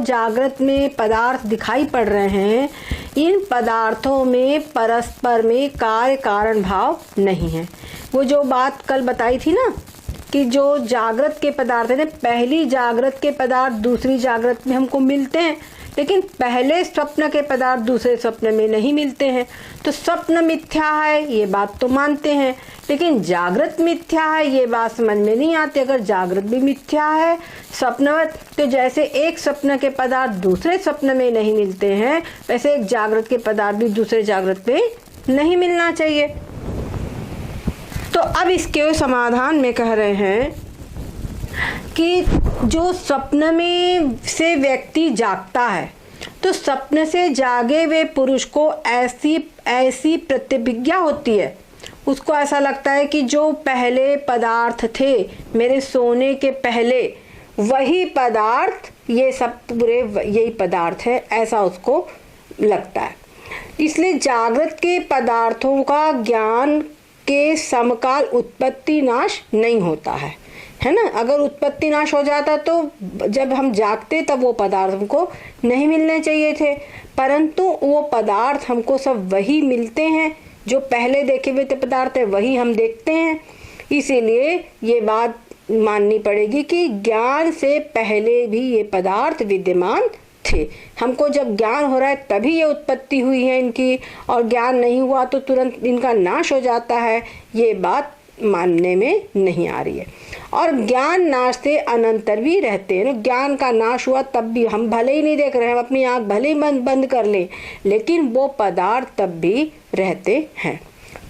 जागृत में पदार्थ दिखाई पड़ रहे हैं, इन पदार्थों में परस्पर में कार्य कारण भाव नहीं है। वो जो बात कल बताई थी ना कि जो जागृत के पदार्थ है, पहली जागृत के पदार्थ दूसरी जागृत में हमको मिलते हैं, लेकिन पहले स्वप्न के पदार्थ दूसरे स्वप्न में नहीं मिलते हैं। तो स्वप्न मिथ्या है ये बात तो मानते हैं, लेकिन जागृत मिथ्या है ये बात समझ में नहीं आती। अगर जागृत भी मिथ्या है स्वप्नवत, तो जैसे एक स्वप्न के पदार्थ दूसरे स्वप्न में नहीं मिलते हैं, वैसे एक जागृत के पदार्थ भी दूसरे जागृत में नहीं मिलना चाहिए। तो अब इसके समाधान में कह रहे हैं कि जो स्वप्न में से व्यक्ति जागता है, तो स्वप्न से जागे हुए पुरुष को ऐसी प्रतिभिज्ञा होती है, उसको ऐसा लगता है कि जो पहले पदार्थ थे मेरे सोने के पहले, वही पदार्थ ये सब पूरे यही पदार्थ है, ऐसा उसको लगता है। इसलिए जागृत के पदार्थों का ज्ञान के समकाल उत्पत्ति नाश नहीं होता है ना। अगर उत्पत्ति नाश हो जाता तो जब हम जागते तब वो पदार्थ हमको नहीं मिलने चाहिए थे, परंतु वो पदार्थ हमको सब वही मिलते हैं, जो पहले देखे हुए पदार्थ है वही हम देखते हैं। इसीलिए ये बात माननी पड़ेगी कि ज्ञान से पहले भी ये पदार्थ विद्यमान थे। हमको जब ज्ञान हो रहा है तभी ये उत्पत्ति हुई है इनकी, और ज्ञान नहीं हुआ तो तुरंत इनका नाश हो जाता है, ये बात मानने में नहीं आ रही है। और ज्ञान नाश से अनंतर भी रहते हैं। ज्ञान का नाश हुआ तब भी हम भले ही नहीं देख रहे हैं, हम अपनी आँख भले ही बंद कर लें, लेकिन वो पदार्थ तब भी रहते हैं।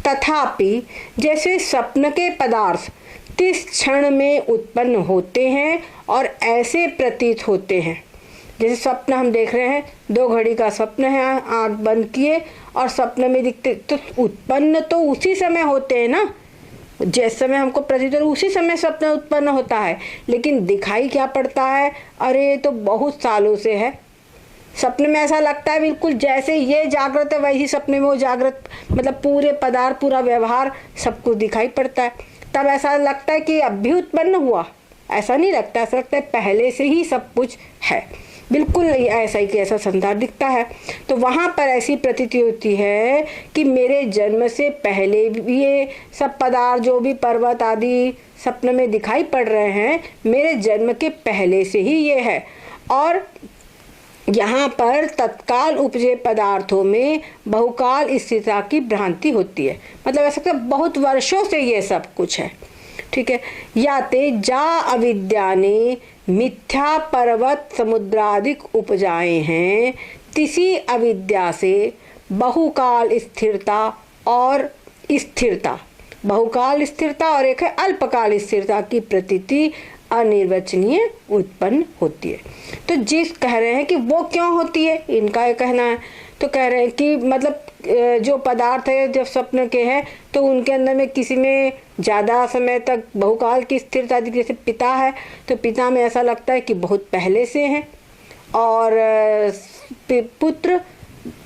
तथापि जैसे स्वप्न के पदार्थ 30 क्षण में उत्पन्न होते हैं और ऐसे प्रतीत होते हैं, जैसे स्वप्न हम देख रहे हैं, 2 घड़ी का स्वप्न है, आँख बंद किए और स्वप्न में दिखते, तो उत्पन्न तो उसी समय होते हैं ना, जिस समय हमको प्रतीत हो उसी समय स्वप्न उत्पन्न होता है, लेकिन दिखाई क्या पड़ता है, अरे ये तो बहुत सालों से है। स्वप्न में ऐसा लगता है बिल्कुल जैसे ये जागृत है वही सपने में वो जागृत, मतलब पूरे पदार्थ पूरा व्यवहार सब कुछ दिखाई पड़ता है। तब ऐसा लगता है कि अब भी उत्पन्न हुआ, ऐसा नहीं लगता, ऐसा लगता है पहले से ही सब कुछ है, बिल्कुल नहीं ऐसा ही कि ऐसा संसार दिखता है। तो वहाँ पर ऐसी प्रतीति होती है कि मेरे जन्म से पहले भी ये सब पदार्थ जो भी पर्वत आदि सपने में दिखाई पड़ रहे हैं, मेरे जन्म के पहले से ही ये है। और यहाँ पर तत्काल उपजे पदार्थों में बहुकाल स्थिरता की भ्रांति होती है, मतलब ऐसा कि बहुत वर्षों से ये सब कुछ है, ठीक है। याते जा अविद्या ने मिथ्या पर्वत समुद्रादिक उपजाए हैं, तिसी अविद्या से बहुकाल स्थिरता और स्थिरता, बहुकाल स्थिरता और एक है अल्पकाल स्थिरता की प्रतीति अनिर्वचनीय उत्पन्न होती है। तो जिस कह रहे हैं कि वो क्यों होती है, इनका ये कहना है, तो कह रहे हैं कि मतलब जो पदार्थ है जब स्वप्न के हैं तो उनके अंदर में किसी में ज़्यादा समय तक बहुकाल की स्थिरता, जैसे पिता है तो पिता में ऐसा लगता है कि बहुत पहले से हैं, और पुत्र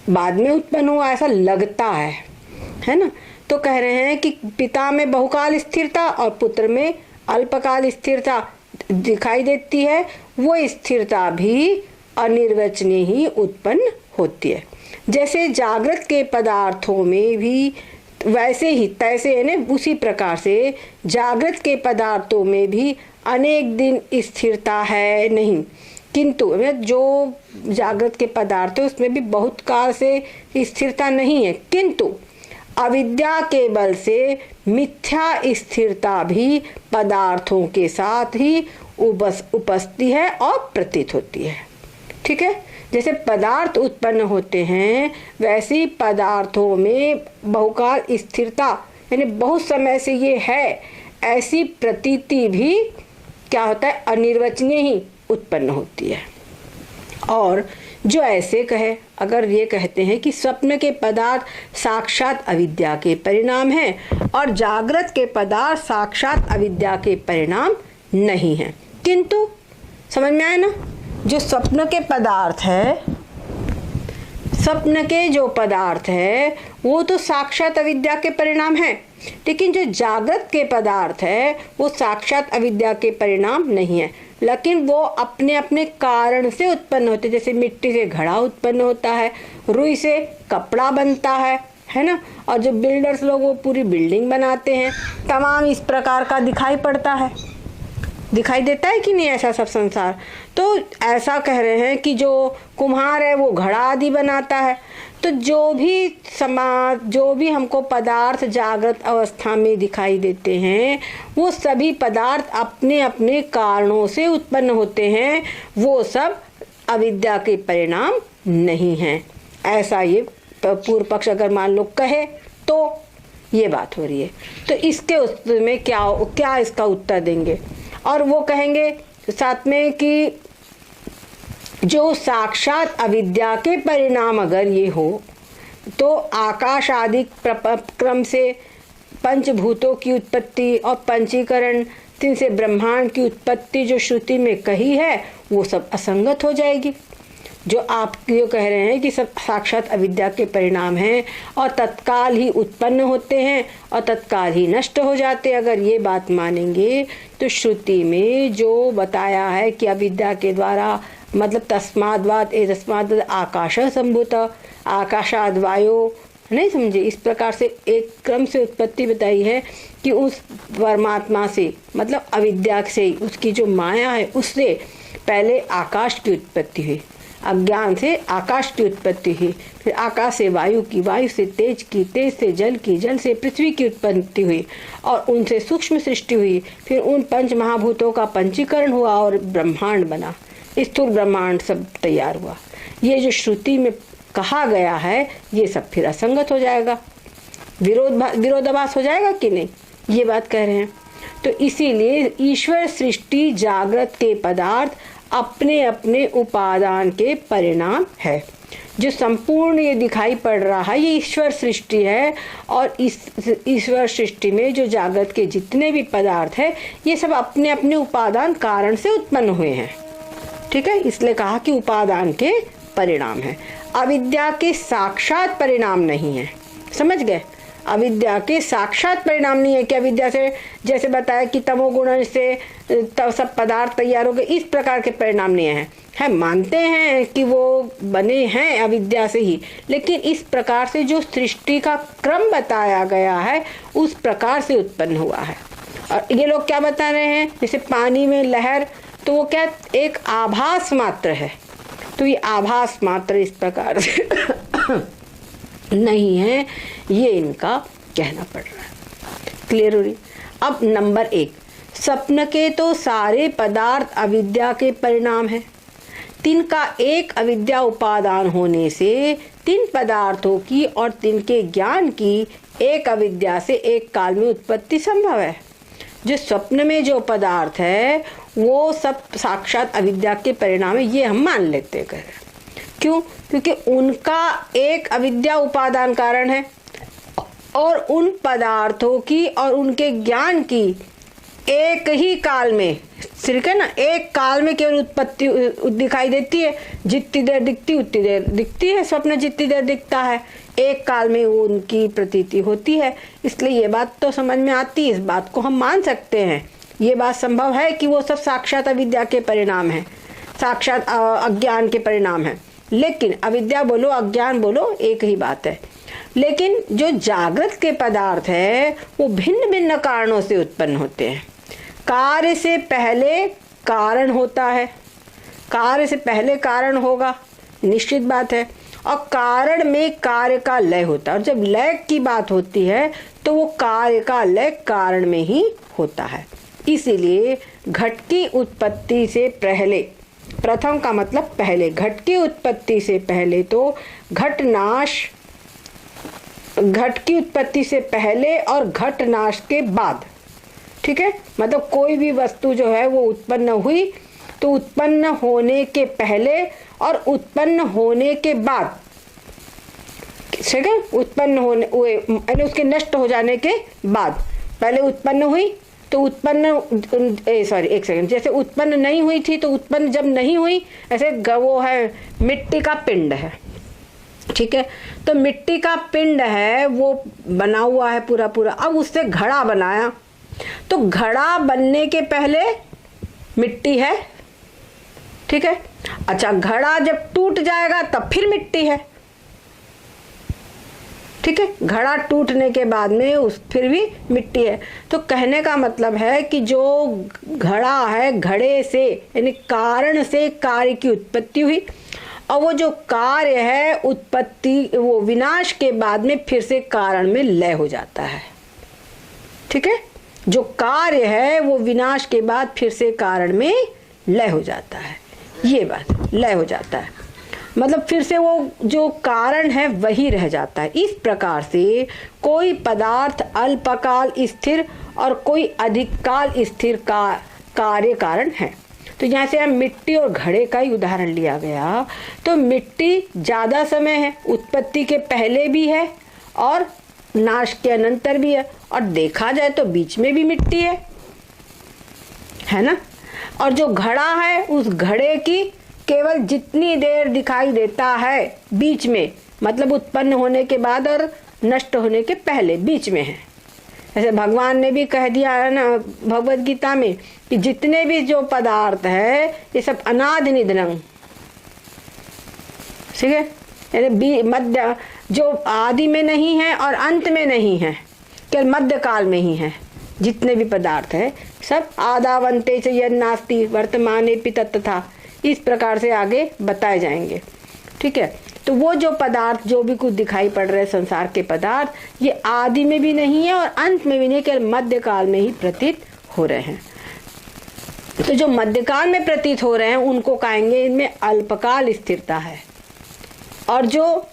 बाद में उत्पन्न हुआ ऐसा लगता है ना। तो कह रहे हैं कि पिता में बहुकाल स्थिरता और पुत्र में अल्पकाल स्थिरता दिखाई देती है, वो स्थिरता भी अनिर्वचनीय ही उत्पन्न होती है। जैसे जागृत के पदार्थों में भी वैसे ही तैसे यानी उसी प्रकार से जागृत के पदार्थों में भी अनेक दिन स्थिरता है नहीं, किंतु जो जागृत के पदार्थ है उसमें भी बहुत काल से स्थिरता नहीं है, किंतु अविद्या के बल से मिथ्या स्थिरता भी पदार्थों के साथ ही उपस्थित है और प्रतीत होती है, ठीक है। जैसे पदार्थ उत्पन्न होते हैं वैसी पदार्थों में बहुकाल स्थिरता यानी बहुत समय से ये है, ऐसी प्रतीति भी क्या होता है, अनिर्वचनीय ही उत्पन्न होती है। और जो ऐसे कहे, अगर ये कहते हैं कि स्वप्न के पदार्थ साक्षात अविद्या के परिणाम हैं और जागृत के पदार्थ साक्षात अविद्या के परिणाम नहीं हैं, किंतु समझ में आया ना, जो स्वप्न के पदार्थ है, स्वप्न के जो पदार्थ है वो तो साक्षात अविद्या के परिणाम है, लेकिन जो जागृत के पदार्थ है वो साक्षात अविद्या के परिणाम नहीं है। लेकिन वो अपने अपने कारण से उत्पन्न होते। जैसे मिट्टी से घड़ा उत्पन्न होता है, रुई से कपड़ा बनता है ना, और जो बिल्डर्स लोग वो पूरी बिल्डिंग बनाते हैं। तमाम इस प्रकार का दिखाई पड़ता है, दिखाई देता है कि नहीं ऐसा सब संसार। तो ऐसा कह रहे हैं कि जो कुम्हार है वो घड़ा आदि बनाता है। तो जो भी हमको पदार्थ जागृत अवस्था में दिखाई देते हैं वो सभी पदार्थ अपने अपने कारणों से उत्पन्न होते हैं, वो सब अविद्या के परिणाम नहीं हैं। ऐसा ये पूर्व पक्ष अगर मान लो कहे तो ये बात हो रही है। तो इसके उत्तर में क्या इसका उत्तर देंगे? और वो कहेंगे साथ में कि जो साक्षात अविद्या के परिणाम अगर ये हो तो आकाश आदि क्रम से पंचभूतों की उत्पत्ति और पंचीकरण, जिनसे ब्रह्मांड की उत्पत्ति जो श्रुति में कही है वो सब असंगत हो जाएगी। जो आप ये कह रहे हैं कि सब साक्षात अविद्या के परिणाम हैं और तत्काल ही उत्पन्न होते हैं और तत्काल ही नष्ट हो जाते हैं, अगर ये बात मानेंगे तो श्रुति में जो बताया है कि अविद्या के द्वारा मतलब तस्माद्वाद एतस्माद् आकाश संभूत आकाशाद वायो, नहीं समझे? इस प्रकार से एक क्रम से उत्पत्ति बताई है कि उस परमात्मा से मतलब अविद्या से, उसकी जो माया है उससे पहले आकाश की उत्पत्ति हुई, अज्ञान से आकाश की उत्पत्ति हुई, फिर आकाश से वायु की, वायु से तेज की, तेज से जल की, जल से पृथ्वी की उत्पत्ति हुई और उनसे सूक्ष्म सृष्टि हुई, फिर उन पंच महाभूतों का पंचीकरण हुआ और ब्रह्मांड बना, स्थूल ब्रह्मांड सब तैयार हुआ। ये जो श्रुति में कहा गया है ये सब फिर असंगत हो जाएगा, विरोधाभास हो जाएगा कि नहीं, ये बात कह रहे हैं। तो इसीलिए ईश्वर सृष्टि जागृत के पदार्थ अपने अपने उपादान के परिणाम है। जो संपूर्ण ये दिखाई पड़ रहा है ये ईश्वर सृष्टि है और इस ईश्वर सृष्टि में जो जागृत के जितने भी पदार्थ है ये सब अपने अपने उपादान कारण से उत्पन्न हुए हैं। ठीक है, इसलिए कहा कि उपादान के परिणाम है, अविद्या के साक्षात परिणाम नहीं है। समझ गए? अविद्या के साक्षात परिणाम नहीं है कि अविद्या से जैसे बताया कि तमोगुण से सब पदार्थ तैयार हो गए, इस प्रकार के परिणाम नहीं है। मानते हैं कि वो बने हैं अविद्या से ही, लेकिन इस प्रकार से जो सृष्टि का क्रम बताया गया है उस प्रकार से उत्पन्न हुआ है। और ये लोग क्या बता रहे हैं, जैसे पानी में लहर, तो वो क्या एक आभास मात्र है, तो ये आभास मात्र इस प्रकार से नहीं है, ये इनका कहना पड़ रहा है। क्लियर हो रही? अब नंबर 1, स्वप्न के तो सारे पदार्थ अविद्या के परिणाम है, तिनका एक अविद्या उपादान होने से तीन पदार्थों की और तिनके ज्ञान की एक अविद्या से एक काल में उत्पत्ति संभव है। जो स्वप्न में जो पदार्थ है वो सब साक्षात अविद्या के परिणाम है, ये हम मान लेते हैं। क्यों? क्योंकि उनका एक अविद्या उपादान कारण है और उन पदार्थों की और उनके ज्ञान की एक ही काल में, सिर्फ है ना, एक काल में केवल उत्पत्ति दिखाई देती है। जितनी देर दिखती उतनी देर दिखती है, स्वप्न जितनी देर दिखता है एक काल में वो उनकी प्रतीति होती है। इसलिए ये बात तो समझ में आती है, इस बात को हम मान सकते हैं। ये बात संभव है कि वो सब साक्षात अविद्या के परिणाम है, साक्षात अज्ञान के परिणाम है। लेकिन अविद्या बोलो अज्ञान बोलो एक ही बात है। लेकिन जो जागृत के पदार्थ है वो भिन्न भिन्न कारणों से उत्पन्न होते हैं। कार्य से पहले कारण होता है, कार्य से पहले कारण होगा, निश्चित बात है। और कारण में कार्य का लय होता है, और जब लय की बात होती है तो वो कार्य का लय कारण में ही होता है। इसीलिए घट की उत्पत्ति से पहले, प्रथम का मतलब पहले, घट की उत्पत्ति से पहले तो घट की उत्पत्ति से पहले और घट नाश के बाद, ठीक है, मतलब कोई भी वस्तु जो है वो उत्पन्न हुई तो उत्पन्न होने के पहले और उत्पन्न होने के बाद, ठीक है, उत्पन्न होने यानी उसके नष्ट हो जाने के बाद, पहले उत्पन्न हुई तो उत्पन्न एक सेकंड, जैसे उत्पन्न नहीं हुई थी तो उत्पन्न जब नहीं हुई, ऐसे वो है मिट्टी का पिंड है, ठीक है, तो मिट्टी का पिंड है वो बना हुआ है पूरा पूरा, अब उससे घड़ा बनाया, तो घड़ा बनने के पहले मिट्टी है ठीक है। अच्छा, घड़ा जब टूट जाएगा तब फिर मिट्टी है, ठीक है। घड़ा टूटने के बाद में उस फिर भी मिट्टी है। तो कहने का मतलब है कि जो घड़ा है, घड़े से यानी कारण से कार्य की उत्पत्ति हुई, और वो जो कार्य है उत्पत्ति वो विनाश के बाद में फिर से कारण में लय हो जाता है, ठीक है। जो कार्य है वो विनाश के बाद फिर से कारण में लय हो जाता है, ये बात, लय हो जाता है मतलब फिर से वो जो कारण है वही रह जाता है। इस प्रकार से कोई पदार्थ अल्पकाल स्थिर और कोई अधिककाल स्थिर का कार्य कारण है। तो यहाँ से हम मिट्टी और घड़े का ही उदाहरण लिया गया। तो मिट्टी ज़्यादा समय है, उत्पत्ति के पहले भी है और नाश के अनंतर भी है, और देखा जाए तो बीच में भी मिट्टी है ना। और जो घड़ा है उस घड़े की केवल जितनी देर दिखाई देता है बीच में, मतलब उत्पन्न होने के बाद और नष्ट होने के पहले बीच में है। ऐसे भगवान ने भी कह दिया है ना भगवद गीता में कि जितने भी जो पदार्थ है ये सब अनादि निधनम, ठीक है, यानी मध्य, जो आदि में नहीं है और अंत में नहीं है, केवल मध्य काल में ही है। जितने भी पदार्थ है सब आदावंते च यद नास्ति वर्तमाने पि तथा, इस प्रकार से आगे बताए जाएंगे, ठीक है। तो वो जो पदार्थ जो भी कुछ दिखाई पड़ रहे हैं संसार के पदार्थ, ये आदि में भी नहीं है और अंत में भी नहीं, केवल मध्यकाल में ही प्रतीत हो रहे हैं। तो जो मध्यकाल में प्रतीत हो रहे हैं उनको कहेंगे इनमें अल्पकाल स्थिरता है, और जो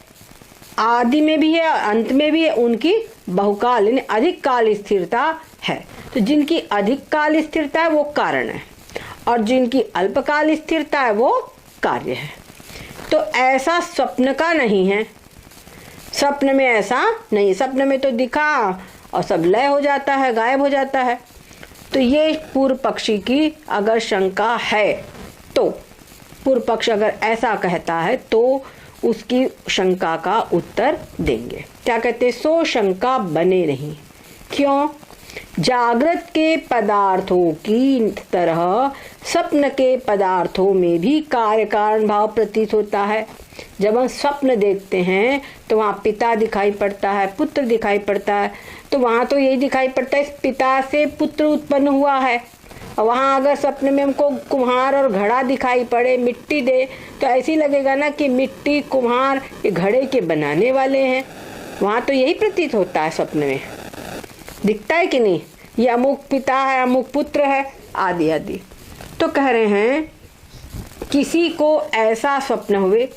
आदि में भी है और अंत में भी है उनकी बहुकाल यानी अधिक काल स्थिरता है। तो जिनकी अधिक काल स्थिरता है वो कारण है, और जिनकी अल्पकाल स्थिरता है वो कार्य है। तो ऐसा स्वप्न का नहीं है, स्वप्न में ऐसा नहीं, स्वप्न में तो दिखा और सब लय हो जाता है, गायब हो जाता है। तो ये पूर्व पक्षी की अगर शंका है, तो पूर्व पक्ष अगर ऐसा कहता है तो उसकी शंका का उत्तर देंगे। क्या कहते हैं, सो शंका बने नहीं। क्यों? जागृत के पदार्थों की तरह स्वप्न के पदार्थों में भी कार्य कारण भाव प्रतीत होता है। जब हम स्वप्न देखते हैं तो वहाँ पिता दिखाई पड़ता है, पुत्र दिखाई पड़ता है, तो वहाँ तो यही दिखाई पड़ता है इस पिता से पुत्र उत्पन्न हुआ है। और वहाँ अगर सपने में हमको कुम्हार और घड़ा दिखाई पड़े, मिट्टी दे, तो ऐसी लगेगा ना कि मिट्टी कुम्हार ये घड़े के बनाने वाले हैं। वहाँ तो यही प्रतीत होता है, स्वप्न में दिखता है कि नहीं, ये अमुक पिता है, अमुक पुत्र है, आदि आदि। तो कह रहे हैं किसी को ऐसा स्वप्न हुए,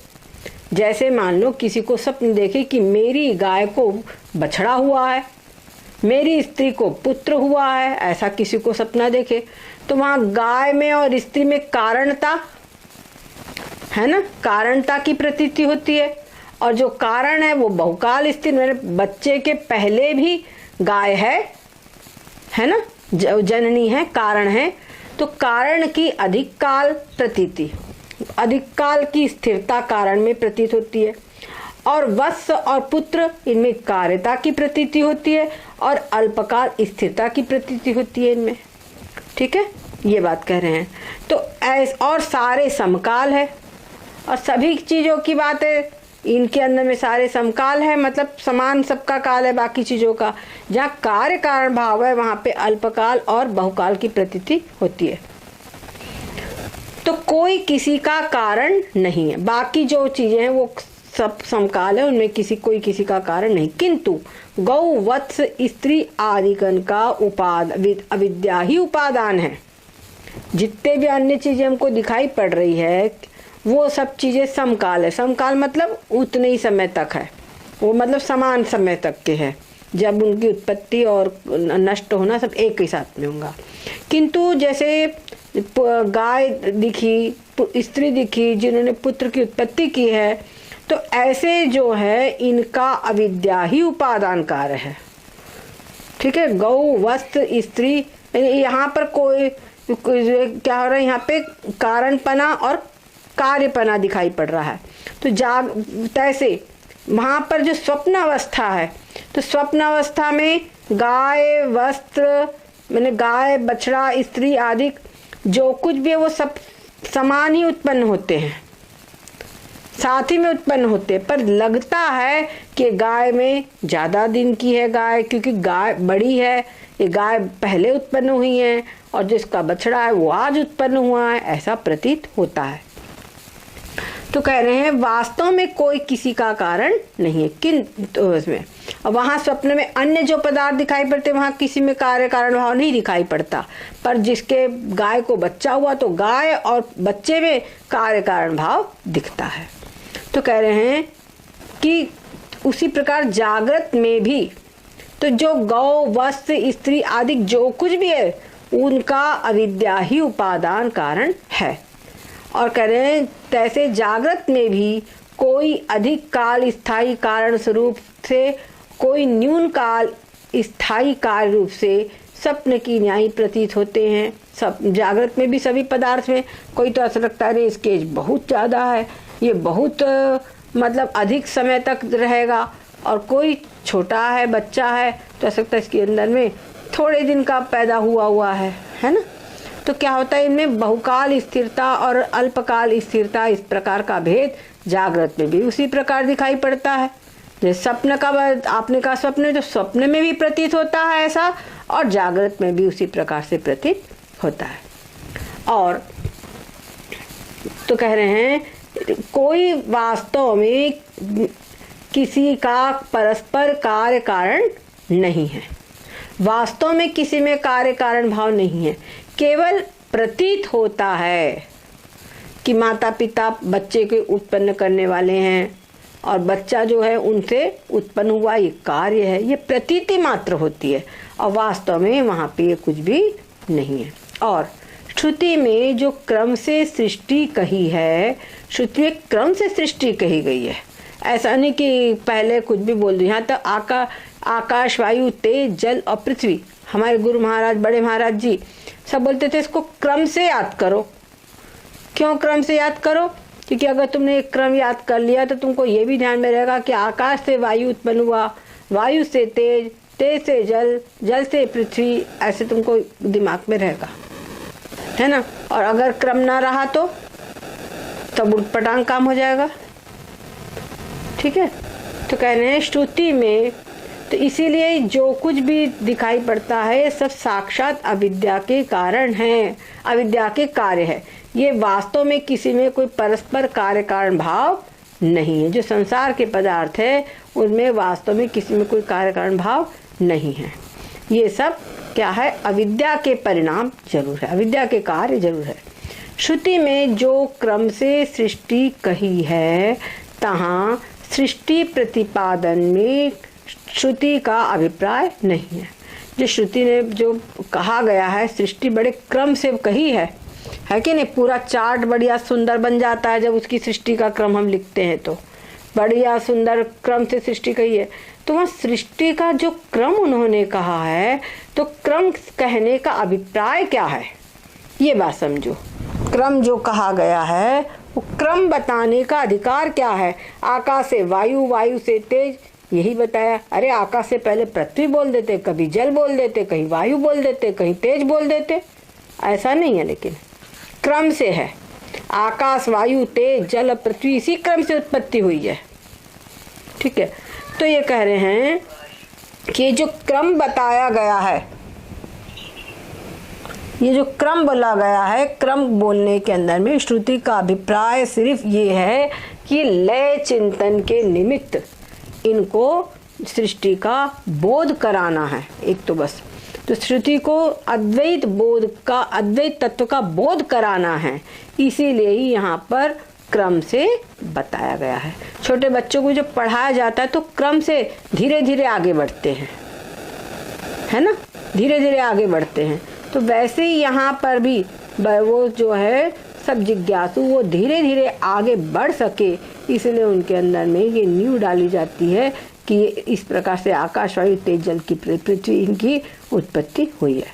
जैसे मान लो किसी को स्वप्न देखे कि मेरी गाय को बछड़ा हुआ है, मेरी स्त्री को पुत्र हुआ है, ऐसा किसी को सपना देखे, तो वहाँ गाय में और स्त्री में कारणता है ना, कारणता की प्रतीति होती है। और जो कारण है वो बहुकाल स्थिर, मेरे बच्चे के पहले भी गाय है ना, जननी है, कारण है। तो कारण की अधिक काल प्रतीति, अधिक काल की स्थिरता कारण में प्रतीत होती है। और वत्स और पुत्र इनमें कार्यता की प्रतीति होती है और अल्पकाल स्थिरता की प्रतीति होती है इनमें, ठीक है, ये बात कह रहे हैं। तो और सारे समकाल है, और सभी चीज़ों की बात है इनके अंदर में सारे समकाल है, मतलब समान सबका काल है बाकी चीज़ों का। जहाँ कार्य कारण भाव है वहाँ पे अल्पकाल और बहुकाल की प्रतीति होती है। तो कोई किसी का कारण नहीं है, बाकी जो चीज़ें हैं वो सब समकाल है, उनमें कोई किसी का कारण नहीं। किंतु गौ वत्स स्त्री आदिगण का अविद्या ही उपादान है। जितने भी अन्य चीजें हमको दिखाई पड़ रही है वो सब चीजें समकाल है। समकाल मतलब उतने ही समय तक है, वो मतलब समान समय तक के है, जब उनकी उत्पत्ति और नष्ट होना सब एक ही साथ में होगा। किंतु जैसे गाय दिखी, स्त्री दिखी जिन्होंने पुत्र की उत्पत्ति की है, तो ऐसे जो है इनका अविद्या ही उपादान कार्य है, ठीक है। गौ वस्त्र स्त्री, यहाँ पर कोई क्या हो रहा है, यहाँ पे कारणपना और कार्यपना दिखाई पड़ रहा है। तो तैसे वहाँ पर जो स्वप्न अवस्था है, तो स्वप्न अवस्था में गाय वस्त्र मैंने गाय बछड़ा स्त्री आदि जो कुछ भी है वो सब समान ही उत्पन्न होते हैं, साथ ही में उत्पन्न होते हैं, पर लगता है कि गाय में ज़्यादा दिन की है गाय, क्योंकि गाय बड़ी है, ये गाय पहले उत्पन्न हुई है और जिसका बछड़ा है वो आज उत्पन्न हुआ है, ऐसा प्रतीत होता है। तो कह रहे हैं वास्तव में कोई किसी का कारण नहीं है, किंतु इसमें वहाँ स्वप्न में अन्य जो पदार्थ दिखाई पड़ते वहाँ किसी में कार्य कारण भाव नहीं दिखाई पड़ता, पर जिसके गाय को बच्चा हुआ तो गाय और बच्चे में कार्य कारण भाव दिखता है। तो कह रहे हैं कि उसी प्रकार जागृत में भी तो जो गौ वस्त्र स्त्री आदि जो कुछ भी है उनका अविद्या ही उपादान कारण है। और कह रहे हैं तैसे जागृत में भी कोई अधिक काल स्थायी कारण स्वरूप से, कोई न्यून काल स्थायी कार्य रूप से स्वप्न की न्यायी प्रतीत होते हैं। सब जागृत में भी सभी पदार्थ में कोई तो ऐसा लगता है इसके एज बहुत ज़्यादा है, ये बहुत मतलब अधिक समय तक रहेगा, और कोई छोटा है बच्चा है तो ऐसा लगता है इसके अंदर में थोड़े दिन का पैदा हुआ है ना। तो क्या होता है इनमें बहुकाल स्थिरता और अल्पकाल स्थिरता, इस प्रकार का भेद जागृत में भी उसी प्रकार दिखाई पड़ता है। जैसे स्वप्न का आपने कहा स्वप्न, जो स्वप्न में भी प्रतीत होता है ऐसा, और जागृत में भी उसी प्रकार से प्रतीत होता है। और तो कह रहे हैं कोई वास्तव में किसी का परस्पर कार्य कारण नहीं है, वास्तव में किसी में कार्य कारण भाव नहीं है, केवल प्रतीत होता है कि माता पिता बच्चे को उत्पन्न करने वाले हैं और बच्चा जो है उनसे उत्पन्न हुआ ये कार्य है, ये प्रतीति मात्र होती है और वास्तव में वहाँ पे ये कुछ भी नहीं है। और श्रुति में जो क्रम से सृष्टि कही है, श्रुति में क्रम से सृष्टि कही गई है, ऐसा नहीं कि पहले कुछ भी बोल दिया। यहाँ तक आकाश वायु तेज जल और पृथ्वी, हमारे गुरु महाराज बड़े महाराज जी सब बोलते थे इसको क्रम से याद करो। क्यों क्रम से याद करो? क्योंकि अगर तुमने एक क्रम याद कर लिया तो तुमको ये भी ध्यान में रहेगा कि आकाश से वायु उत्पन्न हुआ, वायु से तेज, तेज से जल, जल से पृथ्वी, ऐसे तुमको दिमाग में रहेगा, है ना। और अगर क्रम ना रहा तो तब उटपटांग काम हो जाएगा। ठीक है, तो कह रहे हैं श्रुति में तो इसीलिए जो कुछ भी दिखाई पड़ता है सब साक्षात अविद्या के कारण है, अविद्या के कार्य है। ये वास्तव में किसी में कोई परस्पर कार्य कारण भाव नहीं है। जो संसार के पदार्थ है उनमें वास्तव में किसी में कोई कार्य कारण भाव नहीं है। ये सब क्या है? अविद्या के परिणाम जरूर है, अविद्या के कार्य जरूर है। श्रुति में जो क्रम से सृष्टि कही है तहाँ सृष्टि प्रतिपादन में श्रुति का अभिप्राय नहीं है। जो श्रुति ने जो कहा गया है सृष्टि बड़े क्रम से कही है कि नहीं। पूरा चार्ट बढ़िया सुंदर बन जाता है जब उसकी सृष्टि का क्रम हम लिखते हैं, तो बढ़िया सुंदर क्रम से सृष्टि कही है। तो वहाँ सृष्टि का जो क्रम उन्होंने कहा है, तो क्रम कहने का अभिप्राय क्या है ये बात समझो। क्रम जो कहा गया है वो क्रम बताने का अधिकार क्या है? आकाश से वायु, वायु से तेज, यही बताया। अरे आकाश से पहले पृथ्वी बोल देते, कभी जल बोल देते, कहीं वायु बोल देते, कहीं तेज बोल देते, ऐसा नहीं है। लेकिन क्रम से है, आकाश वायु तेज जल पृथ्वी इसी क्रम से उत्पत्ति हुई है। ठीक है, तो ये कह रहे हैं कि जो क्रम बताया गया है, ये जो क्रम बोला गया है, क्रम बोलने के अंदर में श्रुति का अभिप्राय सिर्फ ये है कि लय चिंतन के निमित्त इनको सृष्टि का बोध कराना है। एक तो बस तो श्रुति को अद्वैत बोध का, अद्वैत तत्व का बोध कराना है, इसीलिए ही यहाँ पर क्रम से बताया गया है। छोटे बच्चों को जो पढ़ाया जाता है तो क्रम से धीरे धीरे आगे बढ़ते हैं, है ना, धीरे धीरे आगे बढ़ते हैं। तो वैसे ही यहाँ पर भी वो जो है सब जिज्ञासु वो धीरे धीरे आगे बढ़ सके, इसलिए उनके अंदर में ये नींव डाली जाती है कि इस प्रकार से आकाश वायु तेज जल की पृथ्वी इनकी उत्पत्ति हुई है।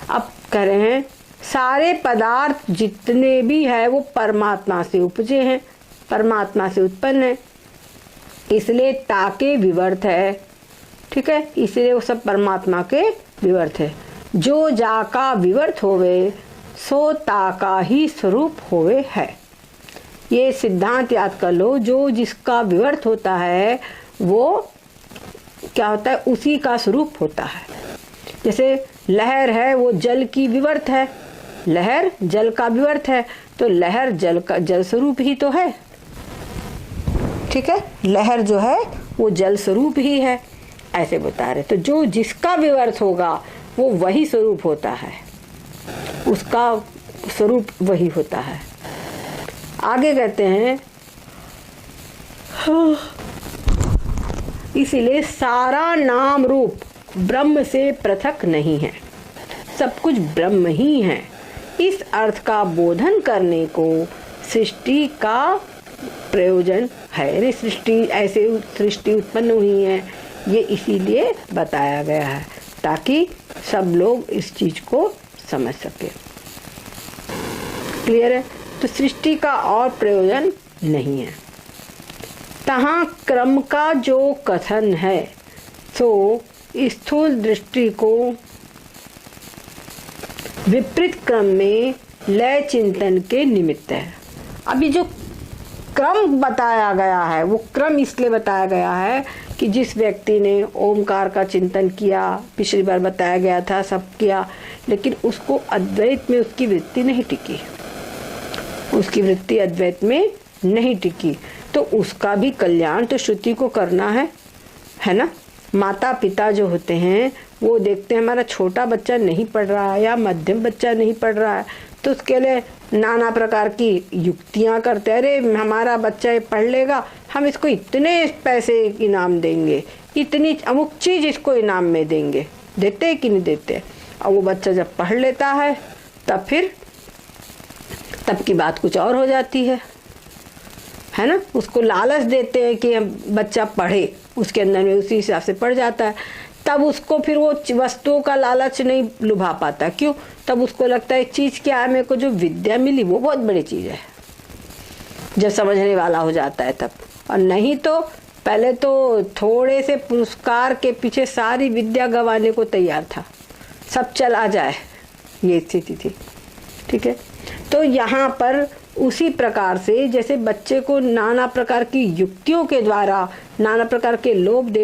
अब कह रहे हैं सारे पदार्थ जितने भी है वो परमात्मा से उपजे हैं, परमात्मा से उत्पन्न है, इसलिए ताके विवर्त है। ठीक है, इसलिए वो सब परमात्मा के विवर्त है। जो जाका विवर्त होवे सो ताका ही स्वरूप होवे है। ये सिद्धांत याद कर लो, जो जिसका विवर्त होता है वो क्या होता है, उसी का स्वरूप होता है। जैसे लहर है, वो जल की विवर्त है, लहर जल का विवर्त है, तो लहर जल का जल स्वरूप ही तो है। ठीक है, लहर जो है वो जल स्वरूप ही है, ऐसे बता रहे। तो जो जिसका विवर्त होगा वो वही स्वरूप होता है, उसका स्वरूप वही होता है। आगे कहते हैं इसीलिए सारा नाम रूप ब्रह्म से पृथक नहीं है, सब कुछ ब्रह्म ही है। इस अर्थ का बोधन करने को सृष्टि का प्रयोजन है। सृष्टि उत्पन्न हुई है, ये इसीलिए बताया गया है ताकि सब लोग इस चीज को समझ सके। क्लियर है? तो सृष्टि का और प्रयोजन नहीं है। तहाँ क्रम का जो कथन है सो स्थूल दृष्टि को विपरीत क्रम में लय चिंतन के निमित्त है। अभी जो क्रम बताया गया है वो क्रम इसलिए बताया गया है कि जिस व्यक्ति ने ओमकार का चिंतन किया, पिछली बार बताया गया था, सब किया, लेकिन उसको अद्वैत में उसकी वृत्ति नहीं टिकी, उसकी वृत्ति अद्वैत में नहीं टिकी, तो उसका भी कल्याण तो श्रुति को करना है ना। माता पिता जो होते हैं वो देखते हैं हमारा छोटा बच्चा नहीं पढ़ रहा है या मध्यम बच्चा नहीं पढ़ रहा है, तो उसके लिए नाना प्रकार की युक्तियां करते हैं। अरे हमारा बच्चा ये पढ़ लेगा, हम इसको इतने पैसे इनाम देंगे, इतनी अमुक चीज इसको इनाम में देंगे। देते हैं कि नहीं देते? और वो बच्चा जब पढ़ लेता है तब की बात कुछ और हो जाती है ना। उसको लालच देते हैं कि बच्चा पढ़े, उसके अंदर में उसी हिसाब से पढ़ जाता है, तब उसको फिर वो वस्तुओं का लालच नहीं लुभा पाता। क्यों? तब उसको लगता है चीज क्या है, मेरे को जो विद्या मिली वो बहुत बड़ी चीज है, जब समझने वाला हो जाता है तब। और नहीं तो पहले तो थोड़े से पुरस्कार के पीछे सारी विद्या गंवाने को तैयार था, सब चला जाए, ये स्थिति थी। ठीक है, तो यहाँ पर उसी प्रकार से जैसे बच्चे को नाना प्रकार की युक्तियों के द्वारा नाना प्रकार के लोभ